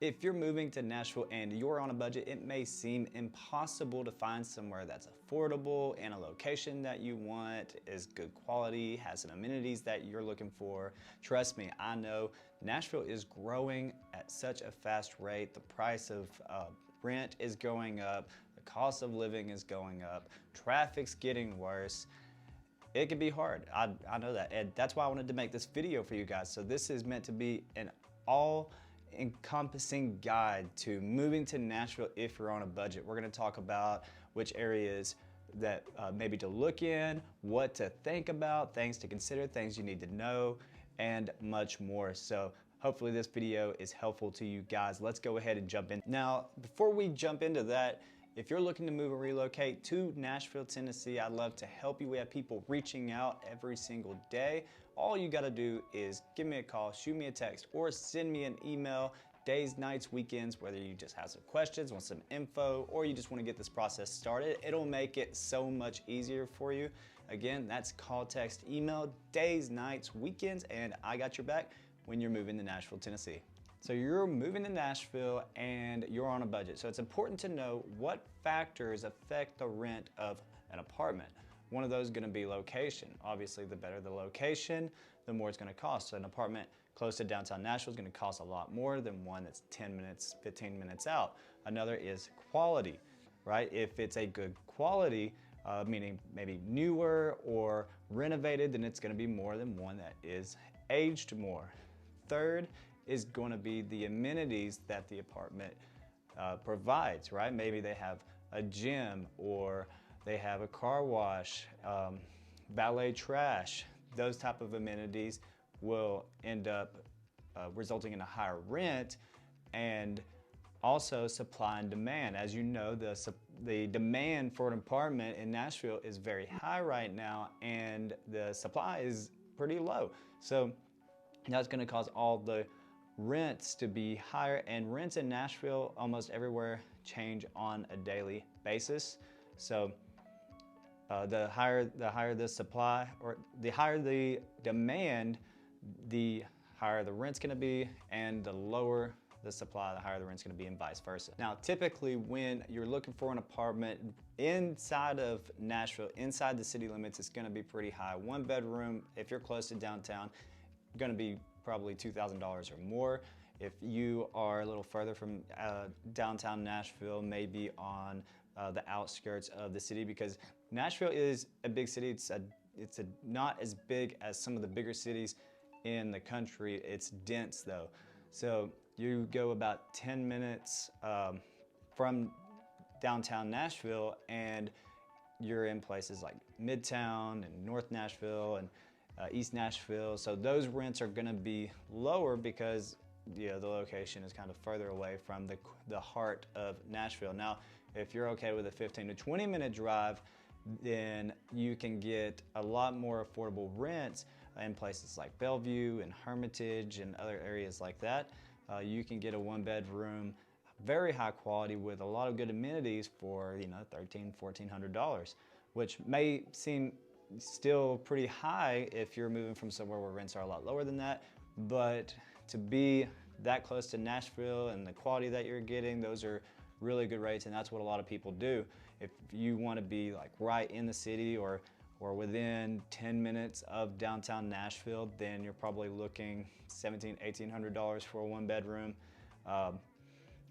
If you're moving to Nashville and you're on a budget, it may seem impossible to find somewhere that's affordable and a location that you want, is good quality, has some amenities that you're looking for. Trust me, I know Nashville is growing at such a fast rate. The price of rent is going up, the cost of living is going up, traffic's getting worse. It can be hard, I know that, and that's why I wanted to make this video for you guys. So this is meant to be an all-encompassing guide to moving to Nashville if you're on a budget. We're gonna talk about which areas that maybe to look in, what to think about, things to consider, things you need to know, and much more. So hopefully this video is helpful to you guys. Let's go ahead and jump in. Now, before we jump into that, if you're looking to move or relocate to Nashville, Tennessee, I'd love to help you. We have people reaching out every single day. All you gotta do is give me a call, shoot me a text, or send me an email, days, nights, weekends, whether you just have some questions, want some info, or you just wanna get this process started. It'll make it so much easier for you. Again, that's call, text, email, days, nights, weekends, and I got your back when you're moving to Nashville, Tennessee. So you're moving to Nashville and you're on a budget. So it's important to know what factors affect the rent of an apartment. One of those is gonna be location. Obviously, the better the location, the more it's gonna cost. So an apartment close to downtown Nashville is gonna cost a lot more than one that's 10 minutes, 15 minutes out. Another is quality, right? If it's a good quality, meaning maybe newer or renovated, then it's gonna be more than one that is aged more. Third is going to be the amenities that the apartment provides, right? Maybe they have a gym or they have a car wash, valet trash. Those type of amenities will end up resulting in a higher rent, and also supply and demand. As you know, the demand for an apartment in Nashville is very high right now, and the supply is pretty low. So that's going to cause all the rents to be higher, and rents in Nashville almost everywhere change on a daily basis. So the higher the supply, or the higher the demand, the higher the rent's gonna be, and the lower the supply, the higher the rent's gonna be, and vice versa. Now, typically when you're looking for an apartment inside of Nashville, inside the city limits, it's gonna be pretty high. One bedroom, if you're close to downtown, gonna be probably $2,000 or more. If you are a little further from downtown Nashville, maybe on the outskirts of the city, because Nashville is a big city. It's not as big as some of the bigger cities in the country. It's dense though. So you go about 10 minutes from downtown Nashville and you're in places like Midtown and North Nashville and East Nashville. So those rents are gonna be lower because the location is kind of further away from the heart of Nashville. Now, if you're okay with a 15 to 20 minute drive, then you can get a lot more affordable rents in places like Bellevue and Hermitage and other areas like that. You can get a one bedroom, very high quality with a lot of good amenities for $1,300, $1,400, which may seem still pretty high if you're moving from somewhere where rents are a lot lower than that. But to be that close to Nashville and the quality that you're getting, those are really good rates, and that's what a lot of people do. If you want to be like right in the city or within 10 minutes of downtown Nashville, then you're probably looking $1,700, $1,800 for a one bedroom.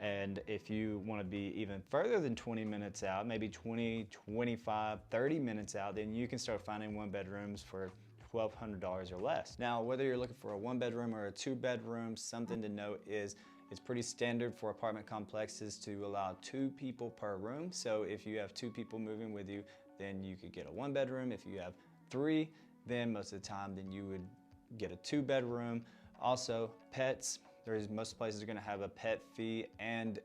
And if you want to be even further than 20 minutes out, maybe 20, 25, 30 minutes out, then you can start finding one bedrooms for $1,200 or less. Now, whether you're looking for a one bedroom or a two bedroom, something to note is it's pretty standard for apartment complexes to allow 2 people per room. So if you have 2 people moving with you, then you could get a one bedroom. If you have 3, then most of the time, then you would get a 2 bedroom. Also, pets. Most places are gonna have a pet fee and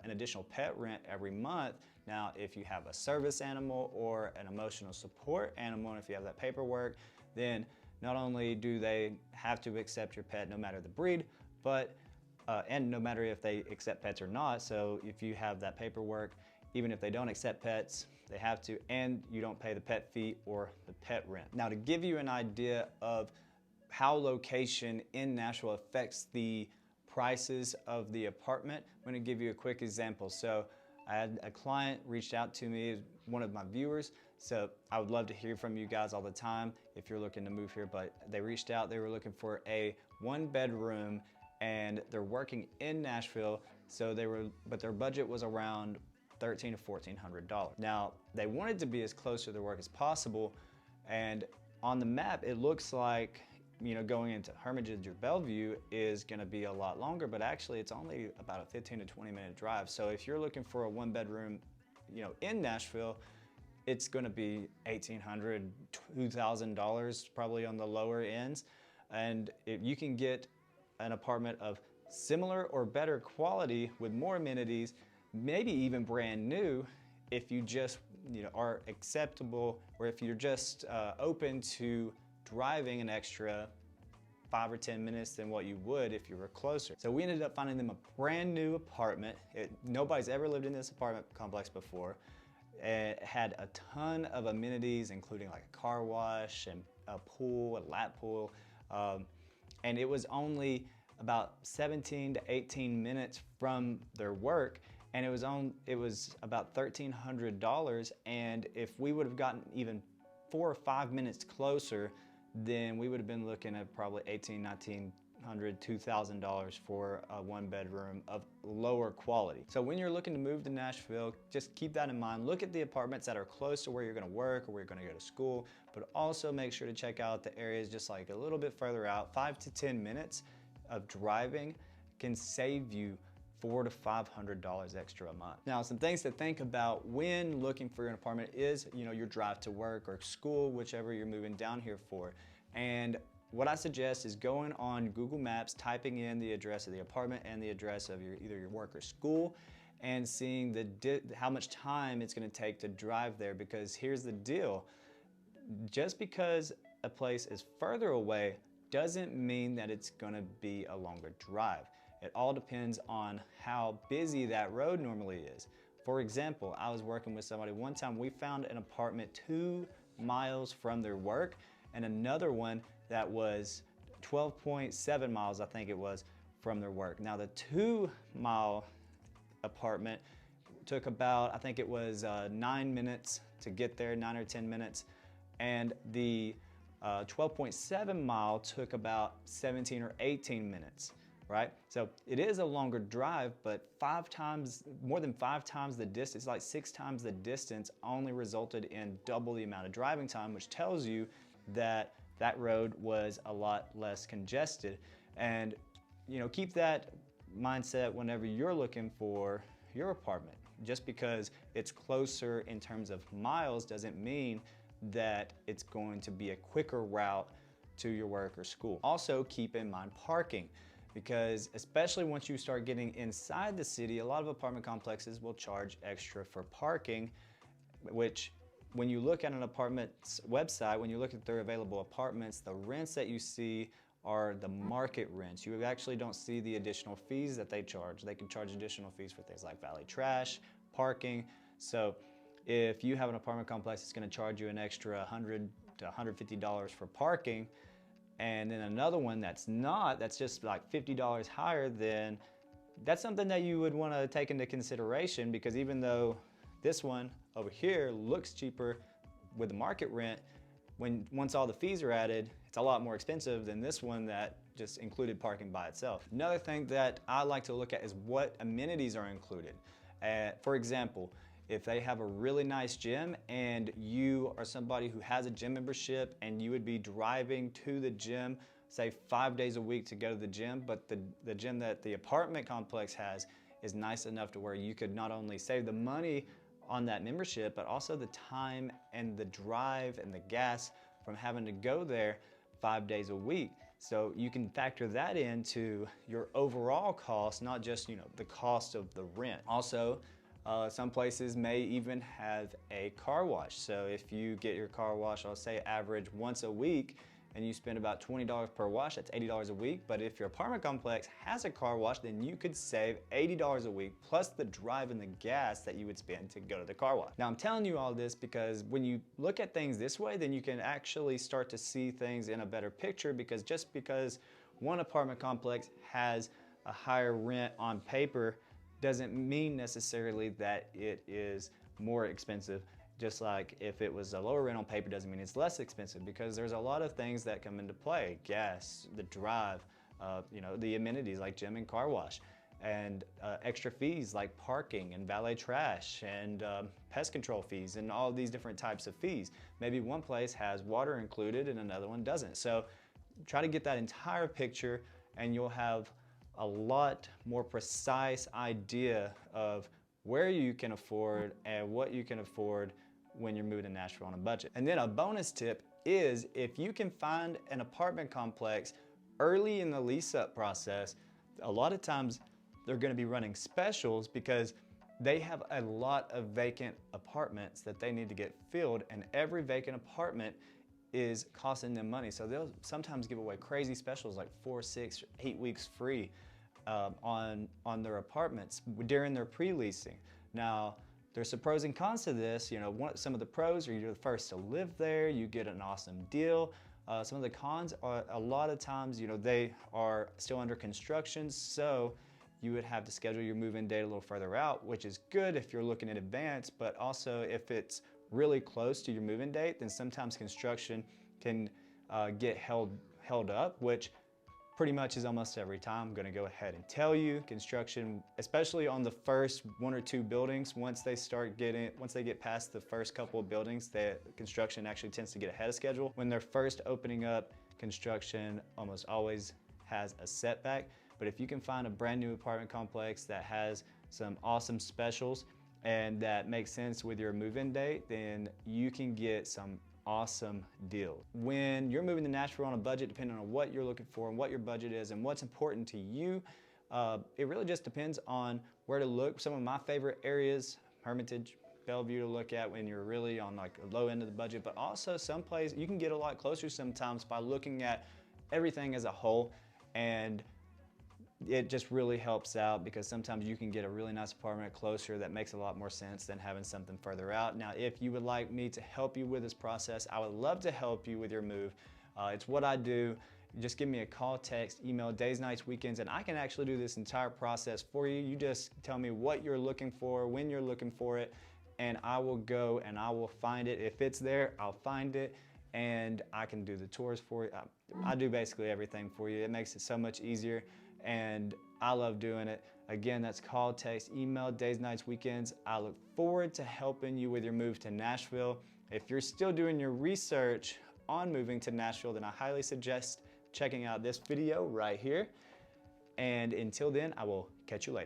an additional pet rent every month. Now, if you have a service animal or an emotional support animal, and if you have that paperwork, then not only do they have to accept your pet no matter the breed, but and no matter if they accept pets or not. So if you have that paperwork, even if they don't accept pets, they have to, and you don't pay the pet fee or the pet rent. Now, to give you an idea of how location in Nashville affects the prices of the apartment. I'm going to give you a quick example. So I had a client reached out to me, one of my viewers, so I would love to hear from you guys all the time if you're looking to move here, but they reached out, they were looking for a 1-bedroom and they're working in Nashville, so but their budget was around $1,300 to $1,400. Now, they wanted to be as close to their work as possible, and on the map, it looks like, you know, going into Hermitage or Bellevue is gonna be a lot longer, but actually it's only about a 15 to 20 minute drive. So if you're looking for a 1-bedroom, you know, in Nashville, it's gonna be $1,800, $2,000, probably on the lower ends. And if you can get an apartment of similar or better quality with more amenities, maybe even brand new, if you just, you know, are acceptable, or if you're just open to driving an extra 5 or 10 minutes than what you would if you were closer. So we ended up finding them a brand new apartment. Nobody's ever lived in this apartment complex before. It had a ton of amenities, including like a car wash and a pool, a lap pool. And it was only about 17 to 18 minutes from their work. And it was about $1,300. And if we would have gotten even 4 or 5 minutes closer, then we would have been looking at probably $1,800, $1,900, $2,000 for a 1-bedroom of lower quality. So when you're looking to move to Nashville, just keep that in mind. Look at the apartments that are close to where you're gonna work or where you're gonna go to school, but also make sure to check out the areas just like a little bit further out. 5 to 10 minutes of driving can save you $400 to $500 extra a month. Now, some things to think about when looking for an apartment is, you know, your drive to work or school, whichever you're moving down here for. And what I suggest is going on Google Maps, typing in the address of the apartment and the address of either your work or school, and seeing how much time it's going to take to drive there. Because here's the deal: just because a place is further away doesn't mean that it's going to be a longer drive. It all depends on how busy that road normally is. For example, I was working with somebody one time, we found an apartment 2 miles from their work and another one that was 12.7 miles, I think it was, from their work. Now the 2-mile apartment took about, I think it was 9 minutes to get there, 9 or 10 minutes. And the 12.7 mile took about 17 or 18 minutes. Right? So it is a longer drive, but more than 5 times the distance, like 6 times the distance, only resulted in double the amount of driving time, which tells you that that road was a lot less congested. And, you know, keep that mindset whenever you're looking for your apartment. Just because it's closer in terms of miles doesn't mean that it's going to be a quicker route to your work or school. Also, keep in mind parking. Because especially once you start getting inside the city, a lot of apartment complexes will charge extra for parking, which when you look at an apartment's website, when you look at their available apartments, the rents that you see are the market rents. You actually don't see the additional fees that they charge. They can charge additional fees for things like valet trash, parking. So if you have an apartment complex that's gonna charge you an extra $100 to $150 for parking, and then another one that's just like $50 higher, then that's something that you would want to take into consideration, because even though this one over here looks cheaper with the market rent, once all the fees are added, it's a lot more expensive than this one that just included parking by itself. Another thing that I like to look at is what amenities are included. For example, if they have a really nice gym and you are somebody who has a gym membership and you would be driving to the gym, say 5 days a week to go to the gym, but the gym that the apartment complex has is nice enough to where you could not only save the money on that membership, but also the time and the drive and the gas from having to go there 5 days a week. So you can factor that into your overall cost, not just, you know, the cost of the rent. Also, some places may even have a car wash. So if you get your car wash, I'll say average once a week, and you spend about $20 per wash, that's $80 a week. But if your apartment complex has a car wash, then you could save $80 a week plus the drive and the gas that you would spend to go to the car wash. Now I'm telling you all this because when you look at things this way, then you can actually start to see things in a better picture, because just because one apartment complex has a higher rent on paper doesn't mean necessarily that it is more expensive. Just like if it was a lower rent on paper doesn't mean it's less expensive, because there's a lot of things that come into play. Gas, the drive, the amenities like gym and car wash, and extra fees like parking and valet trash and pest control fees and all these different types of fees. Maybe one place has water included and another one doesn't. So try to get that entire picture and you'll have a lot more precise idea of where you can afford and what you can afford when you're moving to Nashville on a budget. And then a bonus tip is, if you can find an apartment complex early in the lease-up process, a lot of times they're going to be running specials because they have a lot of vacant apartments that they need to get filled, and every vacant apartment is costing them money. So they'll sometimes give away crazy specials like 4, 6, 8 weeks free on their apartments during their pre-leasing. Now, there's some pros and cons to this. Some of the pros are you're the first to live there, you get an awesome deal. Some of the cons are a lot of times, they are still under construction, so you would have to schedule your move-in date a little further out, which is good if you're looking in advance, but also if it's really close to your move-in date, then sometimes construction can get held up, which pretty much is almost every time. I'm going to go ahead and tell you, construction, especially on the first 1 or 2 buildings, once they get past the first couple of buildings, the construction actually tends to get ahead of schedule. When they're first opening up, construction almost always has a setback. But if you can find a brand new apartment complex that has some awesome specials and that makes sense with your move-in date, then you can get some awesome deals. When you're moving to Nashville on a budget, depending on what you're looking for and what your budget is and what's important to you, it really just depends on where to look. Some of my favorite areas, Hermitage, Bellevue, to look at when you're really on like a low end of the budget, but also some place you can get a lot closer sometimes by looking at everything as a whole, and it just really helps out because sometimes you can get a really nice apartment closer that makes a lot more sense than having something further out. Now, if you would like me to help you with this process, I would love to help you with your move. It's what I do. Just give me a call, text, email, days, nights, weekends, and I can actually do this entire process for you. You just tell me what you're looking for, when you're looking for it, and I will go and I will find it. If it's there, I'll find it, and I can do the tours for you. I do basically everything for you. It makes it so much easier, and I love doing it. Again, that's call, text, email, days, nights, weekends. I look forward to helping you with your move to Nashville. If you're still doing your research on moving to Nashville, then I highly suggest checking out this video right here. And until then, I will catch you later.